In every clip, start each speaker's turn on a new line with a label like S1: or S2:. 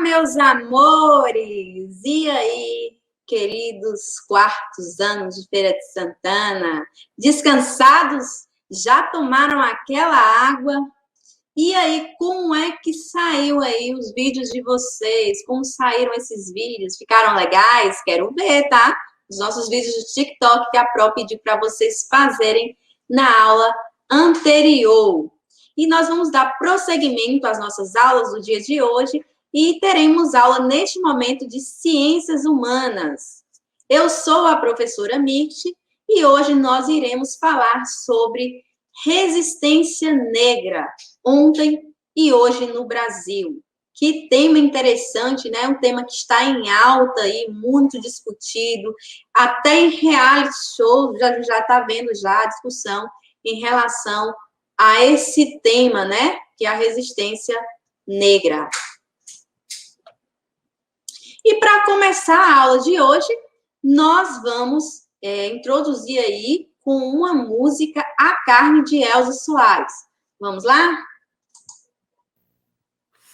S1: Meus amores! E aí, queridos quartos anos de Feira de Santana? Descansados? Já tomaram aquela água? E aí, como é que saiu aí os vídeos de vocês? Como saíram esses vídeos? Ficaram legais? Quero ver, tá? Os nossos vídeos de TikTok que a Pro pediu para vocês fazerem na aula anterior. E nós vamos dar prosseguimento às nossas aulas do dia de hoje e teremos aula neste momento de Ciências Humanas. Eu sou a professora Mirti e hoje nós iremos falar sobre resistência negra, ontem e hoje no Brasil. Que tema interessante, né? Um tema que está em alta e muito discutido, até em reality shows já está vendo já a discussão em relação a esse tema, né? Que é a resistência negra. E para começar a aula de hoje, nós vamos introduzir aí com uma música A Carne de Elza Soares. Vamos lá?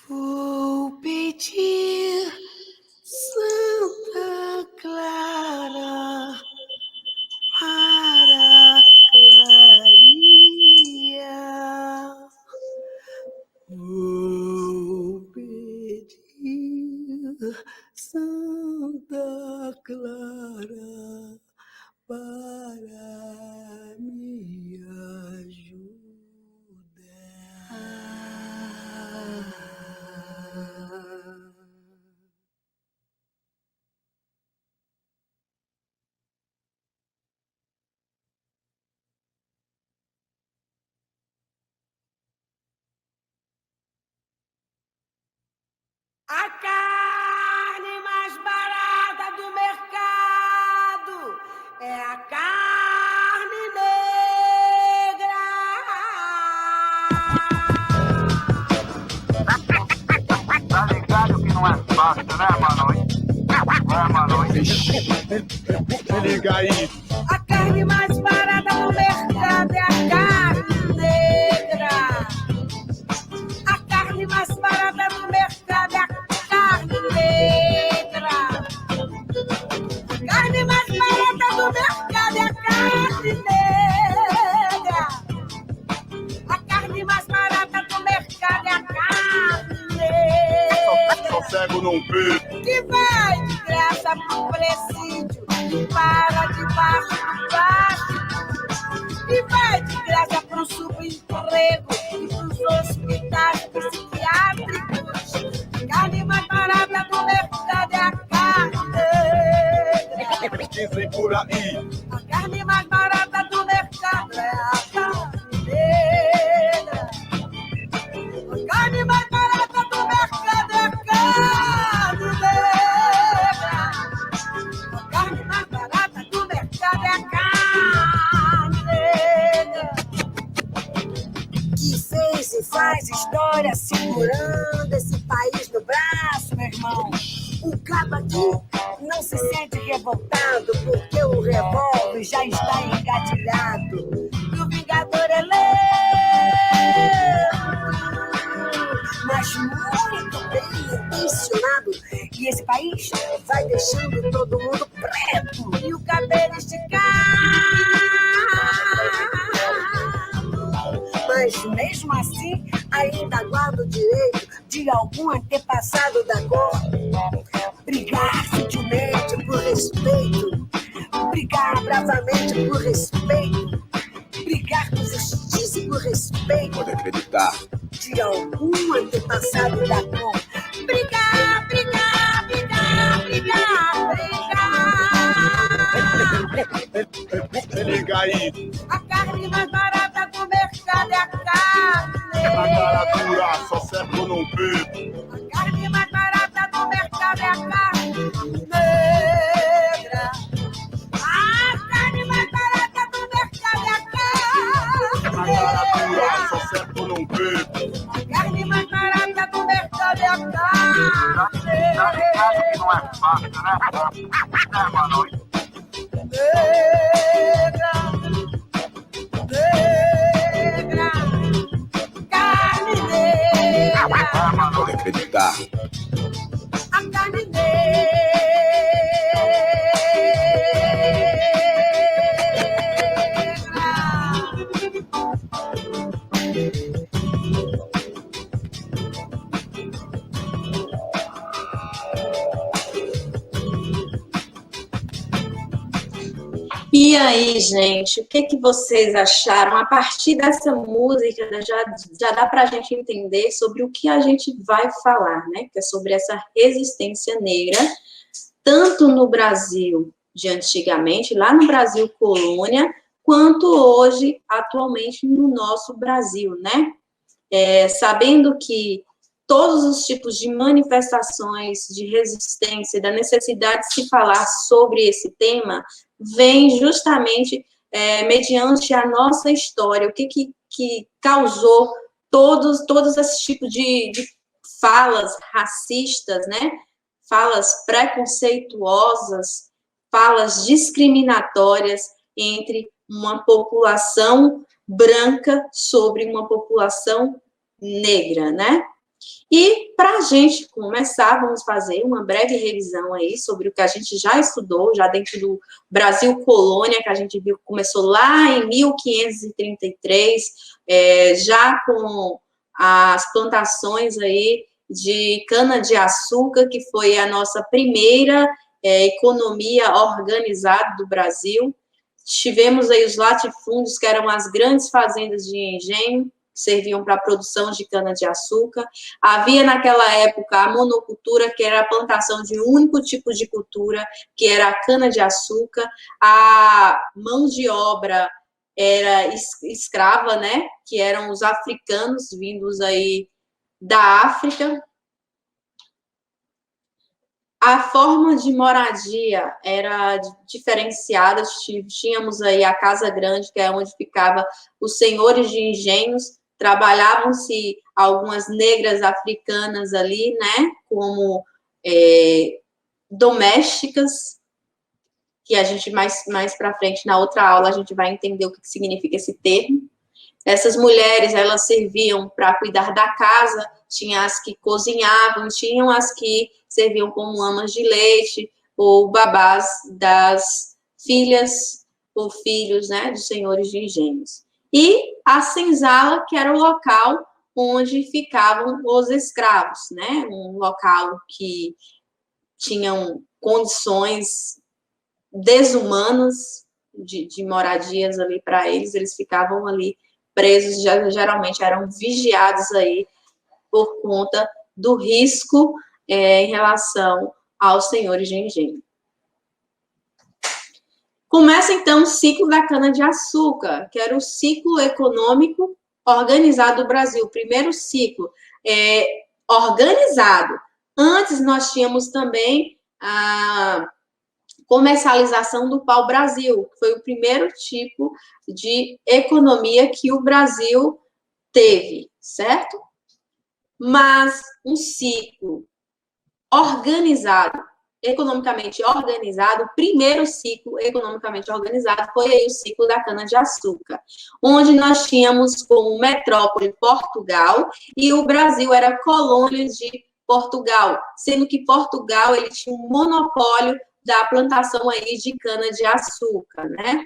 S2: Vou pedir Santa Clara para clarear. Vou pedir Santa Clara para me ajudar. A carne mais barata do mercado é a carne negra.
S3: Tá ligado que não é fácil, né, mano? Liga aí.
S2: A carne mais barata do mercado é a carne negra. A carne mais barata do mercado é a carne negra. A carne mais barata do mercado é a carne negra. A carne mais barata do mercado é a carne negra.
S3: Só cego não vê.
S2: Que vai de graça pro presídio e para debaixo do baixo. E vai de graça pro subemprego e pros hospitais psiquiátricos. A carne mais barata do mercado é a carne negra.
S3: Dizem por aí.
S2: A carne mais barata do mercado é a carne negra. A carne mais barata do mercado é a carne negra. A carne mais barata do mercado é a carne negra. Que fez e faz história segurando esse país no braço, meu irmão. O cabo aqui não se sente revoltado porque o revólver já está engatilhado. E o vingador é lento, mas muito bem intencionado. E esse país vai deixando todo mundo preto e o cabelo esticado. Mas mesmo assim, ainda guarda o direito de algum antepassado da cor brigar sutilmente por respeito, brigar bravamente por respeito, brigar com justiça e por respeito.
S3: Pode acreditar.
S2: De algum antepassado da cor. Brigar, brigar, brigar, brigar, brigar.
S3: Liga aí.
S2: A carne mais barata do mercado é a carne
S3: Na cara
S2: negra.
S3: dura, só cego não vê.
S2: A carne mais barata do mercado é a carne negra. A carne mais barata do mercado é a
S3: Na
S2: carne
S3: cara dura,
S2: negra.
S3: só cego não vê.
S2: A carne mais barata do mercado é a carne
S3: Tá ligado que não é fácil, né? É, mano?
S2: negra. Negra. Carne negra.
S3: Pode acreditar.
S1: E aí, gente, o que vocês acharam? A partir dessa música, já dá para a gente entender sobre o que a gente vai falar, né? Que é sobre essa resistência negra, tanto no Brasil de antigamente, lá no Brasil colônia, quanto hoje, atualmente, no nosso Brasil, né? Sabendo que todos os tipos de manifestações de resistência, da necessidade de se falar sobre esse tema, vem justamente mediante a nossa história, o que causou todos esses tipos de falas racistas, né? Falas preconceituosas, falas discriminatórias entre uma população branca sobre uma população negra, né? E para a gente começar, vamos fazer uma breve revisão aí sobre o que a gente já estudou, já dentro do Brasil colônia, que a gente viu que começou lá em 1533, já com as plantações aí de cana-de-açúcar, que foi a nossa primeira economia organizada do Brasil. Tivemos aí os latifúndios, que eram as grandes fazendas de engenho, serviam para a produção de cana-de-açúcar. Havia, naquela época, a monocultura, que era a plantação de um único tipo de cultura, que era a cana-de-açúcar. A mão de obra era escrava, né? Que eram os africanos vindos aí da África. A forma de moradia era diferenciada. Tínhamos aí a Casa Grande, que é onde ficavam os senhores de engenhos. Trabalhavam-se algumas negras africanas ali, né, como domésticas, que a gente mais para frente, na outra aula, a gente vai entender o que significa esse termo. Essas mulheres, elas serviam para cuidar da casa, tinha as que cozinhavam, tinham as que serviam como amas de leite, ou babás das filhas ou filhos, né, dos senhores de engenhos. E a senzala, que era o local onde ficavam os escravos, né? Um local que tinham condições desumanas de moradias ali para eles ficavam ali presos, geralmente eram vigiados aí por conta do risco em relação aos senhores de engenho. Começa, então, o ciclo da cana-de-açúcar, que era o ciclo econômico organizado do Brasil. O primeiro ciclo organizado. Antes, nós tínhamos também a comercialização do pau-brasil, que foi o primeiro tipo de economia que o Brasil teve, certo? Mas um ciclo organizado, economicamente organizado, o primeiro ciclo economicamente organizado foi aí o ciclo da cana-de-açúcar, onde nós tínhamos como metrópole Portugal e o Brasil era colônia de Portugal, sendo que Portugal ele tinha um monopólio da plantação aí de cana-de-açúcar, né?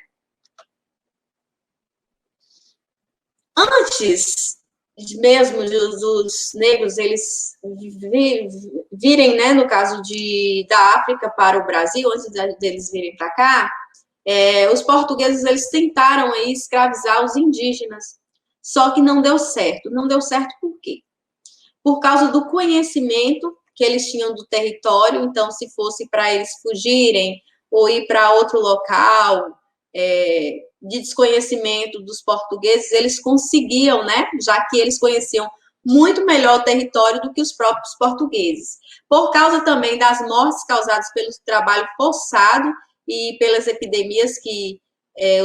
S1: Antes mesmo dos negros eles virem, né, no caso da África para o Brasil, antes deles virem para cá, os portugueses eles tentaram aí escravizar os indígenas, só que não deu certo. Não deu certo por quê? Por causa do conhecimento que eles tinham do território. Então, se fosse para eles fugirem ou ir para outro local, de desconhecimento dos portugueses, eles conseguiam, né? Já que eles conheciam muito melhor o território do que os próprios portugueses. Por causa também das mortes causadas pelo trabalho forçado e pelas epidemias que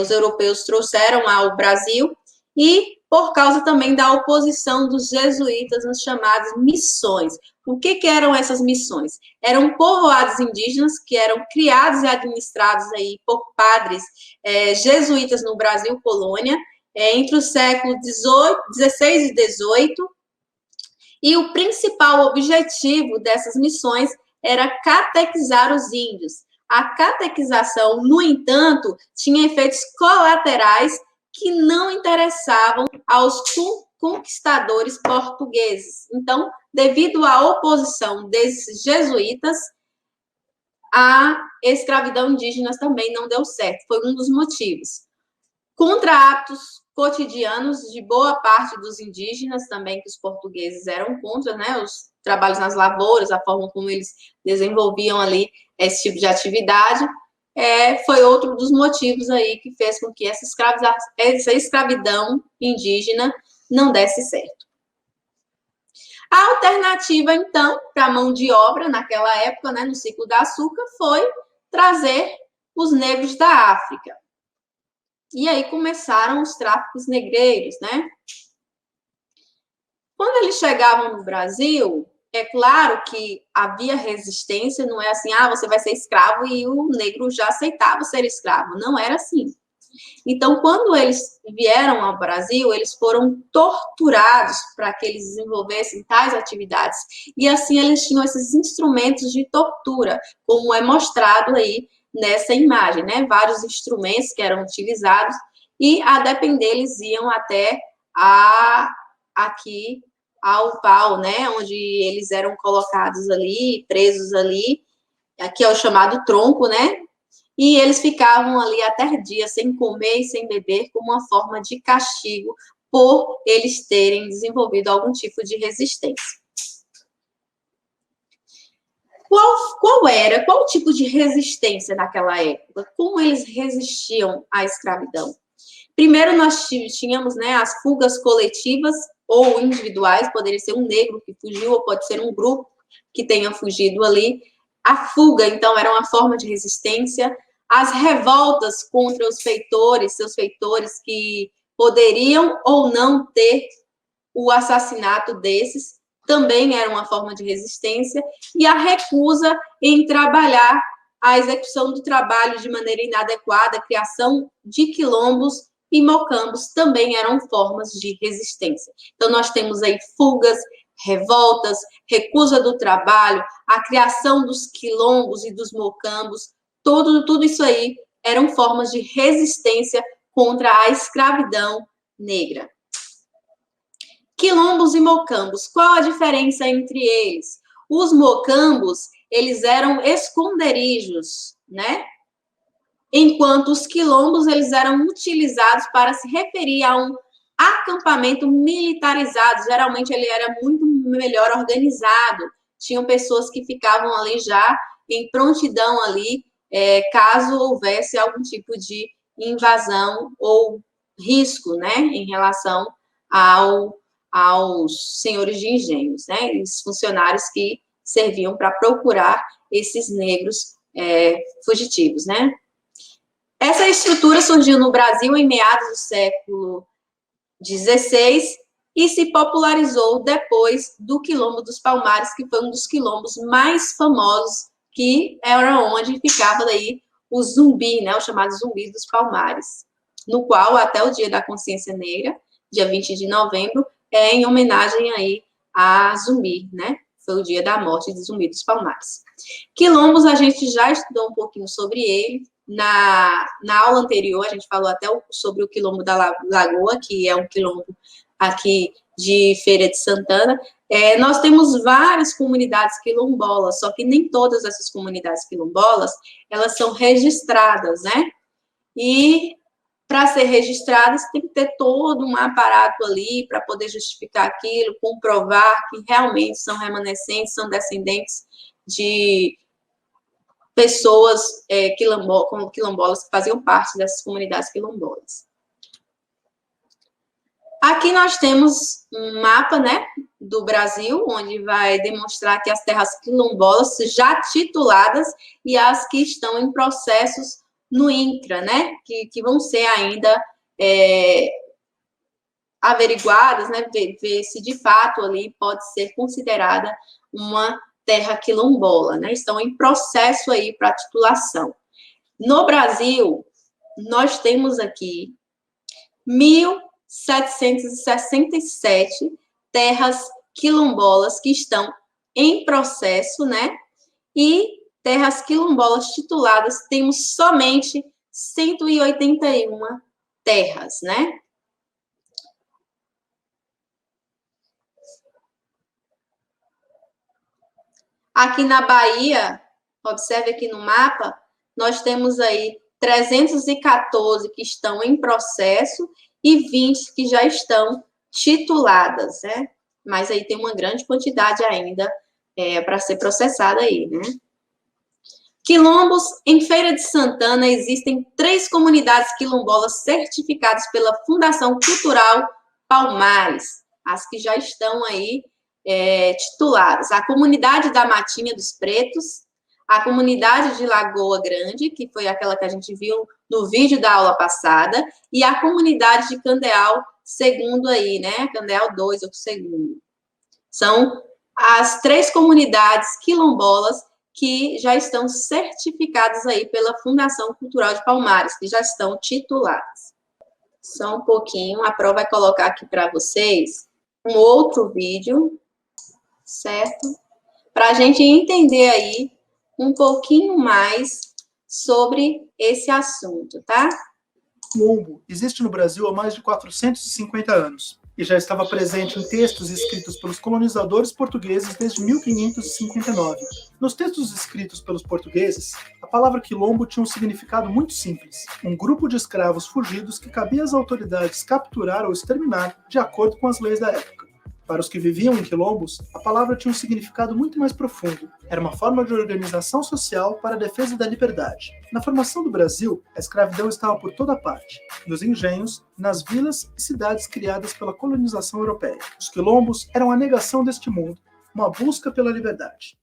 S1: os europeus trouxeram ao Brasil, e por causa também da oposição dos jesuítas nas chamadas missões. O que eram essas missões? Eram povoados indígenas que eram criados e administrados aí por padres jesuítas no Brasil colônia, entre os séculos XVI e XVIII, e o principal objetivo dessas missões era catequizar os índios. A catequização, no entanto, tinha efeitos colaterais que não interessavam aos conquistadores portugueses. Então, devido à oposição desses jesuítas, a escravidão indígena também não deu certo. Foi um dos motivos. Contra hábitos cotidianos de boa parte dos indígenas também, que os portugueses eram contra, né? Os trabalhos nas lavouras, a forma como eles desenvolviam ali esse tipo de atividade, foi outro dos motivos aí que fez com que essa escravidão indígena não desse certo. A alternativa, então, para a mão de obra, naquela época, né, no ciclo da açúcar, foi trazer os negros da África. E aí começaram os tráficos negreiros, né? Quando eles chegavam no Brasil, é claro que havia resistência, não é assim, você vai ser escravo e o negro já aceitava ser escravo. Não era assim. Então, quando eles vieram ao Brasil, eles foram torturados para que eles desenvolvessem tais atividades. E assim eles tinham esses instrumentos de tortura, como é mostrado aí nessa imagem, né? Vários instrumentos que eram utilizados e, a depender, eles iam até aqui ao pau, né? Onde eles eram colocados ali, presos ali, aqui é o chamado tronco, né? E eles ficavam ali até dias sem comer e sem beber, como uma forma de castigo por eles terem desenvolvido algum tipo de resistência. Qual o tipo de resistência naquela época? Como eles resistiam à escravidão? Primeiro, nós tínhamos, né, as fugas coletivas ou individuais, poderia ser um negro que fugiu, ou pode ser um grupo que tenha fugido ali. A fuga, então, era uma forma de resistência. As revoltas contra os feitores, seus feitores que poderiam ou não ter o assassinato desses, também era uma forma de resistência. E a recusa em trabalhar a execução do trabalho de maneira inadequada, a criação de quilombos e mocambos também eram formas de resistência. Então, nós temos aí fugas, revoltas, recusa do trabalho, a criação dos quilombos e dos mocambos, tudo isso aí eram formas de resistência contra a escravidão negra. Quilombos e mocambos, qual a diferença entre eles? Os mocambos, eles eram esconderijos, né? Enquanto os quilombos, eles eram utilizados para se referir a um acampamento militarizado. Geralmente, ele era muito melhor organizado. Tinham pessoas que ficavam ali já em prontidão ali, caso houvesse algum tipo de invasão ou risco, né, em relação aos senhores de engenhos, né, os funcionários que serviam para procurar esses negros fugitivos, né. Essa estrutura surgiu no Brasil em meados do século XVI e se popularizou depois do Quilombo dos Palmares, que foi um dos quilombos mais famosos, que era onde ficava daí o zumbi, né, o chamado Zumbi dos Palmares, no qual, até o Dia da Consciência Negra, dia 20 de novembro, é em homenagem aí a Zumbi, né, foi o dia da morte de Zumbi dos Palmares. Quilombos, a gente já estudou um pouquinho sobre ele. Na aula anterior, a gente falou até sobre o Quilombo da Lagoa, que é um quilombo aqui de Feira de Santana. Nós temos várias comunidades quilombolas, só que nem todas essas comunidades quilombolas, elas são registradas, né? E para ser registradas, tem que ter todo um aparato ali para poder justificar aquilo, comprovar que realmente são remanescentes, são descendentes de pessoas quilombolas que faziam parte dessas comunidades quilombolas. Aqui nós temos um mapa, né, do Brasil, onde vai demonstrar que as terras quilombolas já tituladas e as que estão em processos no INCRA, né, que vão ser ainda averiguadas, né, ver se de fato ali pode ser considerada uma terra quilombola, né? Estão em processo aí para titulação. No Brasil, nós temos aqui 1.767 terras quilombolas que estão em processo, né? e terras quilombolas tituladas, temos somente 181 terras, né? Aqui na Bahia, observe aqui no mapa, nós temos aí 314 que estão em processo e 20 que já estão tituladas, né? Mas aí tem uma grande quantidade ainda para ser processada aí, né? Quilombos, em Feira de Santana, existem 3 comunidades quilombolas certificadas pela Fundação Cultural Palmares, as que já estão aí tituladas. A comunidade da Matinha dos Pretos, a comunidade de Lagoa Grande, que foi aquela que a gente viu no vídeo da aula passada, e a comunidade de Candeal segundo aí, né? Candeal 2, outro segundo. São as 3 comunidades quilombolas que já estão certificadas aí pela Fundação Cultural de Palmares, que já estão tituladas. Só um pouquinho, a Pro vai colocar aqui para vocês um outro vídeo, certo? Para a gente entender aí um pouquinho mais sobre esse assunto, tá?
S4: O quilombo existe no Brasil há mais de 450 anos e já estava presente em textos escritos pelos colonizadores portugueses desde 1559. Nos textos escritos pelos portugueses, a palavra quilombo tinha um significado muito simples: um grupo de escravos fugidos que cabia às autoridades capturar ou exterminar de acordo com as leis da época. Para os que viviam em quilombos, a palavra tinha um significado muito mais profundo. Era uma forma de organização social para a defesa da liberdade. Na formação do Brasil, a escravidão estava por toda parte, nos engenhos, nas vilas e cidades criadas pela colonização europeia. Os quilombos eram a negação deste mundo, uma busca pela liberdade.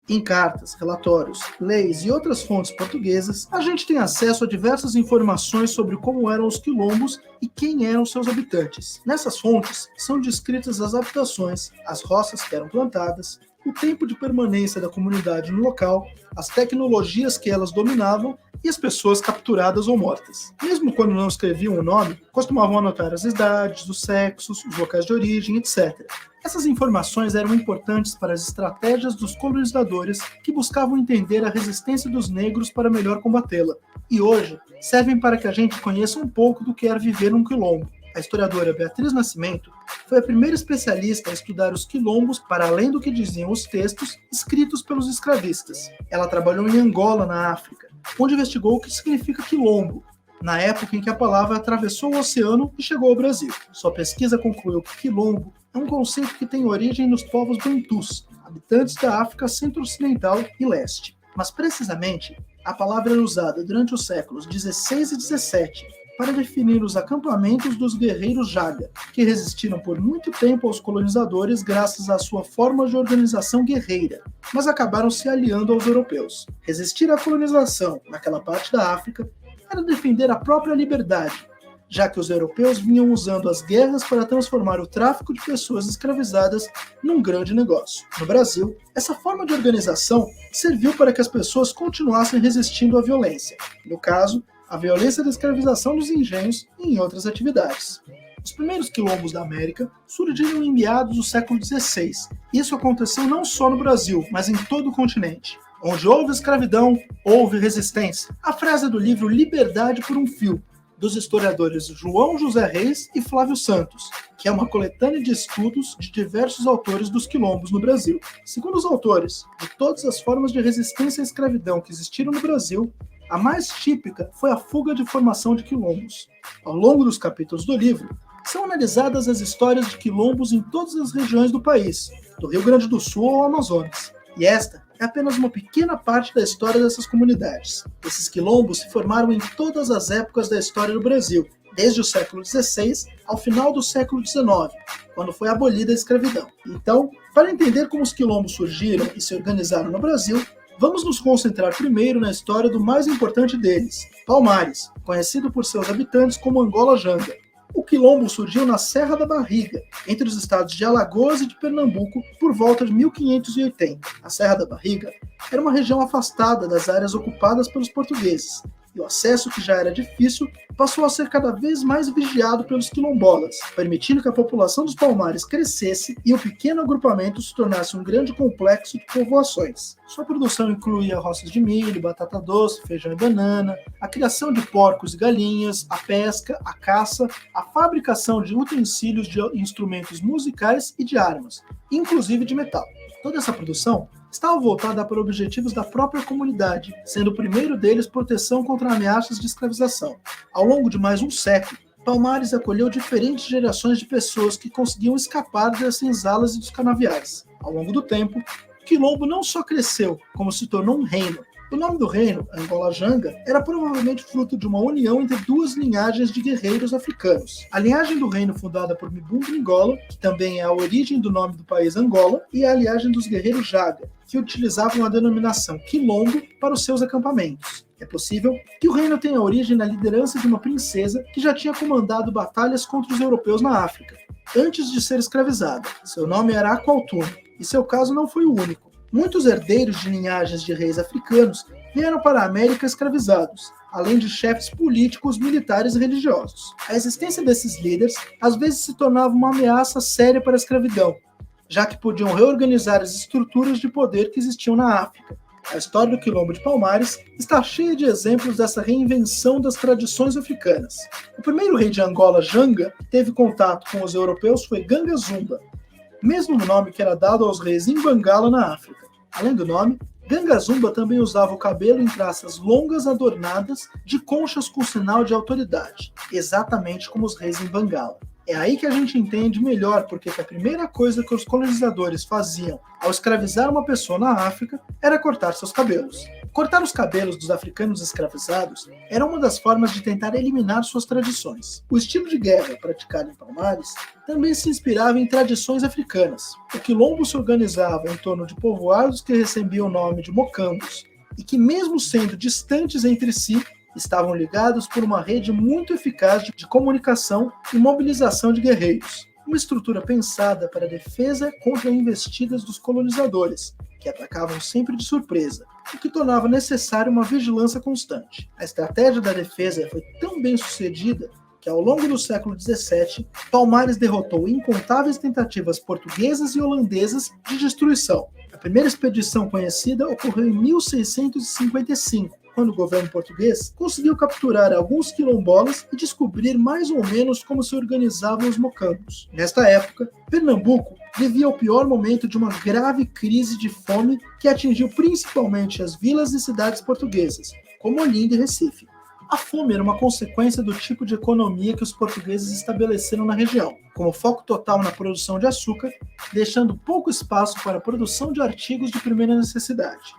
S4: Em cartas, relatórios, leis e outras fontes portuguesas, a gente tem acesso a diversas informações sobre como eram os quilombos e quem eram seus habitantes. Nessas fontes são descritas as habitações, as roças que eram plantadas, o tempo de permanência da comunidade no local, as tecnologias que elas dominavam e as pessoas capturadas ou mortas. Mesmo quando não escreviam o nome, costumavam anotar as idades, os sexos, os locais de origem, etc. Essas informações eram importantes para as estratégias dos colonizadores que buscavam entender a resistência dos negros para melhor combatê-la. E hoje, servem para que a gente conheça um pouco do que era viver num quilombo. A historiadora Beatriz Nascimento foi a primeira especialista a estudar os quilombos para além do que diziam os textos escritos pelos escravistas. Ela trabalhou em Angola, na África, onde investigou o que significa quilombo, na época em que a palavra atravessou o oceano e chegou ao Brasil. Sua pesquisa concluiu que quilombo é um conceito que tem origem nos povos bantus, habitantes da África centro-ocidental e leste. Mas, precisamente, a palavra era usada durante os séculos XVI e XVII para definir os acampamentos dos guerreiros Jaga, que resistiram por muito tempo aos colonizadores graças à sua forma de organização guerreira, mas acabaram se aliando aos europeus. Resistir à colonização naquela parte da África era defender a própria liberdade, já que os europeus vinham usando as guerras para transformar o tráfico de pessoas escravizadas num grande negócio. No Brasil, essa forma de organização serviu para que as pessoas continuassem resistindo à violência. No caso, a violência da escravização dos engenhos e em outras atividades. Os primeiros quilombos da América surgiram em meados do século XVI. Isso aconteceu não só no Brasil, mas em todo o continente. Onde houve escravidão, houve resistência. A frase é do livro Liberdade por um Fio, dos historiadores João José Reis e Flávio Santos, que é uma coletânea de estudos de diversos autores dos quilombos no Brasil. Segundo os autores, de todas as formas de resistência à escravidão que existiram no Brasil, a mais típica foi a fuga de formação de quilombos. Ao longo dos capítulos do livro, são analisadas as histórias de quilombos em todas as regiões do país, do Rio Grande do Sul ao Amazonas. E esta é apenas uma pequena parte da história dessas comunidades. Esses quilombos se formaram em todas as épocas da história do Brasil, desde o século XVI ao final do século XIX, quando foi abolida a escravidão. Então, para entender como os quilombos surgiram e se organizaram no Brasil, vamos nos concentrar primeiro na história do mais importante deles, Palmares, conhecido por seus habitantes como Angola Janga. O quilombo surgiu na Serra da Barriga, entre os estados de Alagoas e de Pernambuco, por volta de 1580. A Serra da Barriga era uma região afastada das áreas ocupadas pelos portugueses, e o acesso, que já era difícil, passou a ser cada vez mais vigiado pelos quilombolas, permitindo que a população dos Palmares crescesse e o pequeno agrupamento se tornasse um grande complexo de povoações. Sua produção incluía roças de milho, batata doce, feijão e banana, a criação de porcos e galinhas, a pesca, a caça, a fabricação de utensílios de instrumentos musicais e de armas, inclusive de metal. Toda essa produção estava voltada para objetivos da própria comunidade, sendo o primeiro deles proteção contra ameaças de escravização. Ao longo de mais um século, Palmares acolheu diferentes gerações de pessoas que conseguiam escapar das senzalas e dos canaviais. Ao longo do tempo, o quilombo não só cresceu, como se tornou um reino. O nome do reino, Angola Janga, era provavelmente fruto de uma união entre duas linhagens de guerreiros africanos. A linhagem do reino fundada por Mbumba Ngola, que também é a origem do nome do país Angola, e a linhagem dos guerreiros Jaga, que utilizavam a denominação quilombo para os seus acampamentos. É possível que o reino tenha origem na liderança de uma princesa que já tinha comandado batalhas contra os europeus na África, antes de ser escravizada. Seu nome era Aqualtuno, e seu caso não foi o único. Muitos herdeiros de linhagens de reis africanos vieram para a América escravizados, além de chefes políticos, militares e religiosos. A existência desses líderes às vezes se tornava uma ameaça séria para a escravidão, já que podiam reorganizar as estruturas de poder que existiam na África. A história do Quilombo de Palmares está cheia de exemplos dessa reinvenção das tradições africanas. O primeiro rei de Angola, Janga, que teve contato com os europeus foi Ganga Zumba, mesmo nome que era dado aos reis em Bangala, na África. Além do nome, Ganga Zumba também usava o cabelo em traças longas adornadas de conchas com sinal de autoridade, exatamente como os reis em Bangala. É aí que a gente entende melhor porque a primeira coisa que os colonizadores faziam ao escravizar uma pessoa na África era cortar seus cabelos. Cortar os cabelos dos africanos escravizados era uma das formas de tentar eliminar suas tradições. O estilo de guerra praticado em Palmares também se inspirava em tradições africanas. O quilombo se organizava em torno de povoados que recebiam o nome de mocambos e que, mesmo sendo distantes entre si, estavam ligados por uma rede muito eficaz de comunicação e mobilização de guerreiros. Uma estrutura pensada para a defesa contra investidas dos colonizadores, que atacavam sempre de surpresa, o que tornava necessária uma vigilância constante. A estratégia da defesa foi tão bem sucedida que, ao longo do século XVII, Palmares derrotou incontáveis tentativas portuguesas e holandesas de destruição. A primeira expedição conhecida ocorreu em 1655, quando o governo português conseguiu capturar alguns quilombolas e descobrir mais ou menos como se organizavam os mocambos. Nesta época, Pernambuco vivia o pior momento de uma grave crise de fome que atingiu principalmente as vilas e cidades portuguesas, como Olinda e Recife. A fome era uma consequência do tipo de economia que os portugueses estabeleceram na região, com o foco total na produção de açúcar, deixando pouco espaço para a produção de artigos de primeira necessidade.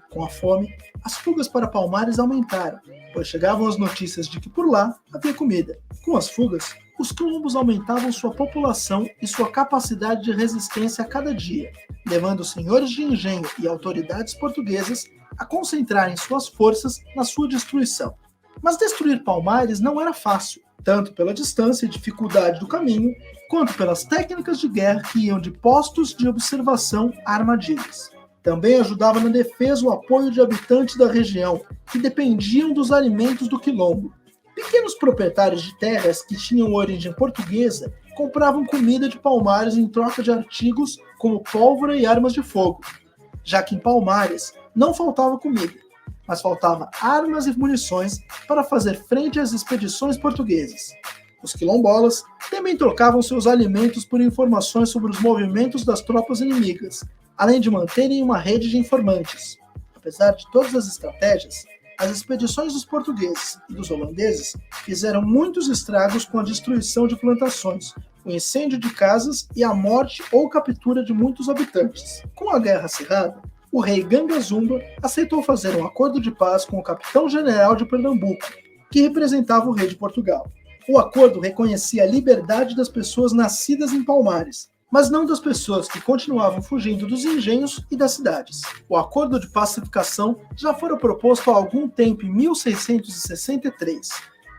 S4: Com a fome, as fugas para Palmares aumentaram, pois chegavam as notícias de que por lá havia comida. Com as fugas, os quilombos aumentavam sua população e sua capacidade de resistência a cada dia, levando os senhores de engenho e autoridades portuguesas a concentrarem suas forças na sua destruição. Mas destruir Palmares não era fácil, tanto pela distância e dificuldade do caminho, quanto pelas técnicas de guerra que iam de postos de observação a armadilhas. Também ajudava na defesa o apoio de habitantes da região, que dependiam dos alimentos do quilombo. Pequenos proprietários de terras que tinham origem portuguesa compravam comida de Palmares em troca de artigos como pólvora e armas de fogo, já que em Palmares não faltava comida, mas faltava armas e munições para fazer frente às expedições portuguesas. Os quilombolas também trocavam seus alimentos por informações sobre os movimentos das tropas inimigas, além de manterem uma rede de informantes. Apesar de todas as estratégias, as expedições dos portugueses e dos holandeses fizeram muitos estragos com a destruição de plantações, o incêndio de casas e a morte ou captura de muitos habitantes. Com a guerra acirrada, o rei Ganga Zumba aceitou fazer um acordo de paz com o capitão-general de Pernambuco, que representava o rei de Portugal. O acordo reconhecia a liberdade das pessoas nascidas em Palmares, mas não das pessoas que continuavam fugindo dos engenhos e das cidades. O acordo de pacificação já fora proposto há algum tempo em 1663.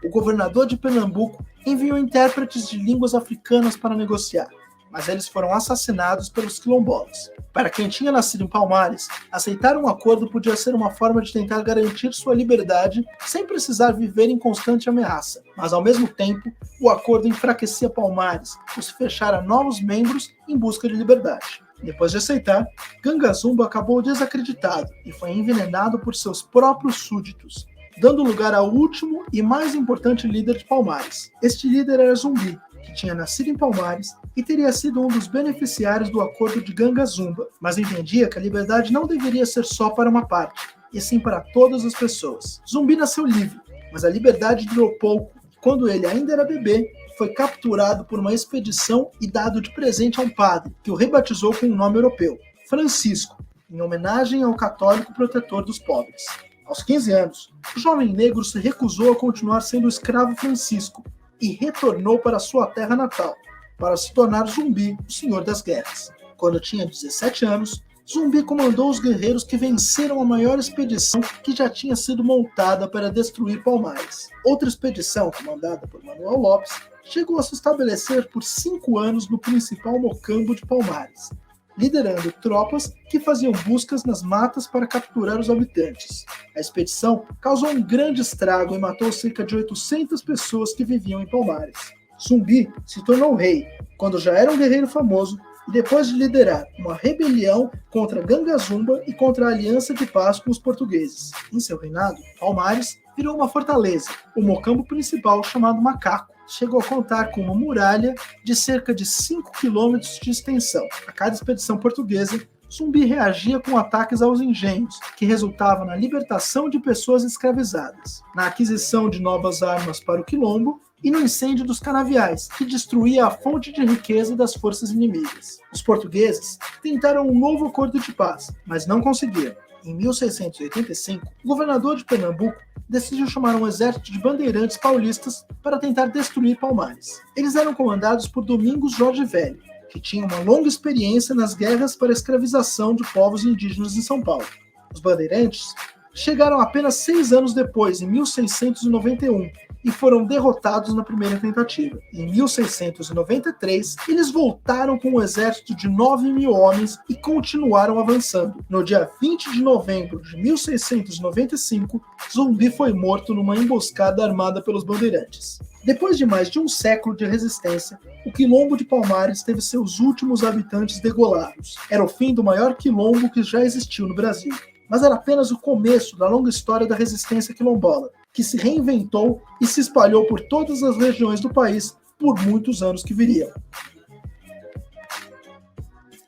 S4: O governador de Pernambuco enviou intérpretes de línguas africanas para negociar. mas eles foram assassinados pelos quilombolas. Para quem tinha nascido em Palmares, aceitar um acordo podia ser uma forma de tentar garantir sua liberdade sem precisar viver em constante ameaça. Mas, ao mesmo tempo, o acordo enfraquecia Palmares por se fechar a novos membros em busca de liberdade. Depois de aceitar, Ganga Zumba acabou desacreditado e foi envenenado por seus próprios súditos, dando lugar ao último e mais importante líder de Palmares. Este líder era Zumbi, que tinha nascido em Palmares e teria sido um dos beneficiários do acordo de Ganga Zumba, mas entendia que a liberdade não deveria ser só para uma parte, e sim para todas as pessoas. Zumbi nasceu livre, mas a liberdade durou pouco, e quando ele ainda era bebê, foi capturado por uma expedição e dado de presente a um padre, que o rebatizou com um nome europeu, Francisco, em homenagem ao católico protetor dos pobres. Aos 15 anos, o jovem negro se recusou a continuar sendo o escravo Francisco e retornou para sua terra natal, para se tornar Zumbi, o senhor das guerras. Quando tinha 17 anos, Zumbi comandou os guerreiros que venceram a maior expedição que já tinha sido montada para destruir Palmares. Outra expedição, comandada por Manuel Lopes, chegou a se estabelecer por 5 anos no principal mocambo de Palmares, liderando tropas que faziam buscas nas matas para capturar os habitantes. A expedição causou um grande estrago e matou cerca de 800 pessoas que viviam em Palmares. Zumbi se tornou rei, quando já era um guerreiro famoso, e depois de liderar uma rebelião contra Ganga Zumba e contra a aliança de paz com os portugueses. Em seu reinado, Palmares virou uma fortaleza, o mocambo principal chamado Macaco. Chegou a contar com uma muralha de cerca de 5 km de extensão. A cada expedição portuguesa, Zumbi reagia com ataques aos engenhos, que resultavam na libertação de pessoas escravizadas, na aquisição de novas armas para o quilombo e no incêndio dos canaviais, que destruía a fonte de riqueza das forças inimigas. Os portugueses tentaram um novo acordo de paz, mas não conseguiram. Em 1685, o governador de Pernambuco decidiu chamar um exército de bandeirantes paulistas para tentar destruir Palmares. Eles eram comandados por Domingos Jorge Velho, que tinha uma longa experiência nas guerras para a escravização de povos indígenas em São Paulo. Os bandeirantes chegaram apenas 6 anos depois, em 1691, e foram derrotados na primeira tentativa. Em 1693, eles voltaram com um exército de 9.000 homens e continuaram avançando. No dia 20 de novembro de 1695, Zumbi foi morto numa emboscada armada pelos bandeirantes. Depois de mais de um século de resistência, o quilombo de Palmares teve seus últimos habitantes degolados. Era o fim do maior quilombo que já existiu no Brasil. Mas era apenas o começo da longa história da resistência quilombola, que se reinventou e se espalhou por todas as regiões do país por muitos anos que viriam.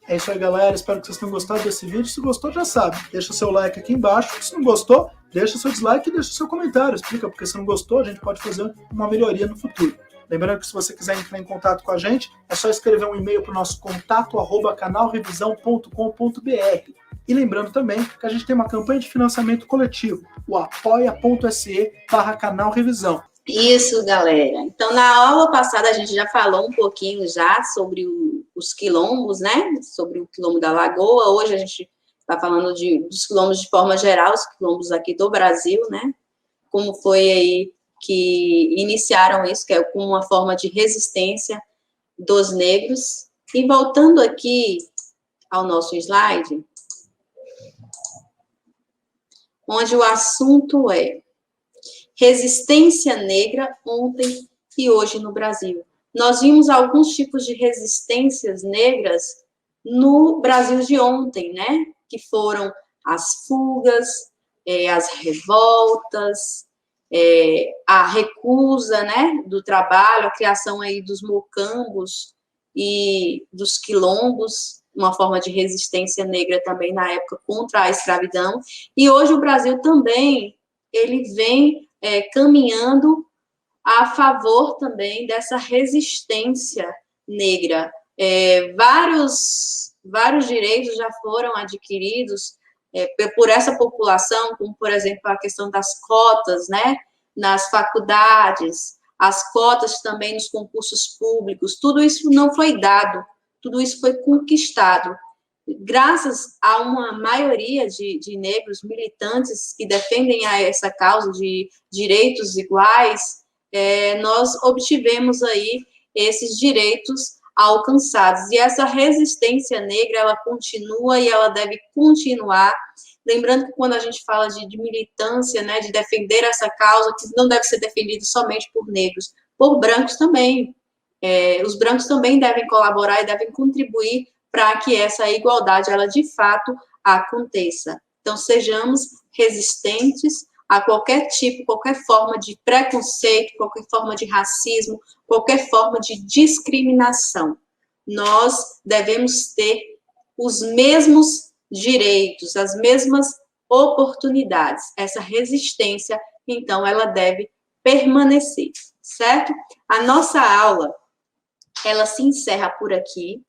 S4: É isso aí, galera. Espero que vocês tenham gostado desse vídeo. Se gostou, já sabe. Deixa seu like aqui embaixo. Se não gostou, deixa seu dislike e deixa seu comentário. Explica porque se não gostou, a gente pode fazer uma melhoria no futuro. Lembrando que se você quiser entrar em contato com a gente, é só escrever um e-mail para o nosso contato@canalrevisão.com.br. E lembrando também que a gente tem uma campanha de financiamento coletivo, o apoia.se/Canal Revisão.
S1: Isso, galera. Então, na aula passada, a gente já falou um pouquinho já sobre os quilombos, né? Sobre o quilombo da Lagoa. Hoje a gente está falando dos quilombos de forma geral, os quilombos aqui do Brasil, né? Como foi aí que iniciaram isso, que é como uma forma de resistência dos negros. E voltando aqui ao nosso slide, onde o assunto é resistência negra ontem e hoje no Brasil. Nós vimos alguns tipos de resistências negras no Brasil de ontem, né? Que foram as fugas, as revoltas, a recusa, né, do trabalho, a criação aí dos mocambos e dos quilombos, uma forma de resistência negra também na época contra a escravidão. E hoje o Brasil também, ele vem caminhando a favor também dessa resistência negra. Vários direitos já foram adquiridos por essa população, como, por exemplo, a questão das cotas, né, nas faculdades, as cotas também nos concursos públicos, tudo isso não foi dado, tudo isso foi conquistado. Graças a uma maioria de negros militantes que defendem essa causa de direitos iguais, nós obtivemos aí esses direitos alcançados. E essa resistência negra, ela continua e ela deve continuar. Lembrando que quando a gente fala de militância, né, de defender essa causa, que não deve ser defendido somente por negros, por brancos também. Os brancos também devem colaborar e devem contribuir para que essa igualdade, ela de fato aconteça. Então, sejamos resistentes a qualquer tipo, qualquer forma de preconceito, qualquer forma de racismo, qualquer forma de discriminação. Nós devemos ter os mesmos direitos, as mesmas oportunidades. Essa resistência, então, ela deve permanecer, certo? A nossa aula, ela se encerra por aqui.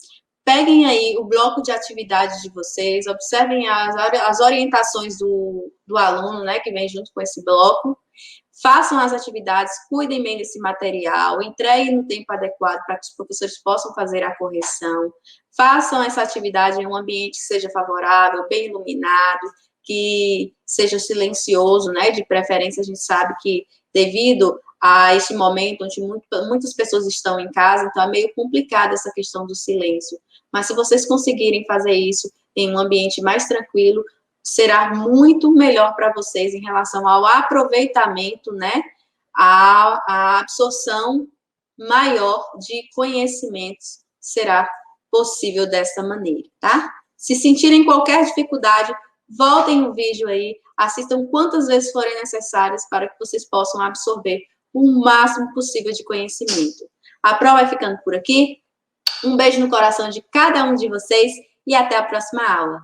S1: Peguem aí o bloco de atividades de vocês, observem as orientações do aluno, né, que vem junto com esse bloco. Façam as atividades, cuidem bem desse material, entreguem no tempo adequado para que os professores possam fazer a correção. Façam essa atividade em um ambiente que seja favorável, bem iluminado, que seja silencioso, né? De preferência, a gente sabe que devido a este momento onde muitas pessoas estão em casa, então é meio complicado essa questão do silêncio. Mas se vocês conseguirem fazer isso em um ambiente mais tranquilo, será muito melhor para vocês em relação ao aproveitamento, né? A absorção maior de conhecimentos será possível dessa maneira, tá? Se sentirem qualquer dificuldade, voltem o vídeo aí, assistam quantas vezes forem necessárias para que vocês possam absorver o máximo possível de conhecimento. A prova vai ficando por aqui. Um beijo no coração de cada um de vocês e até a próxima aula.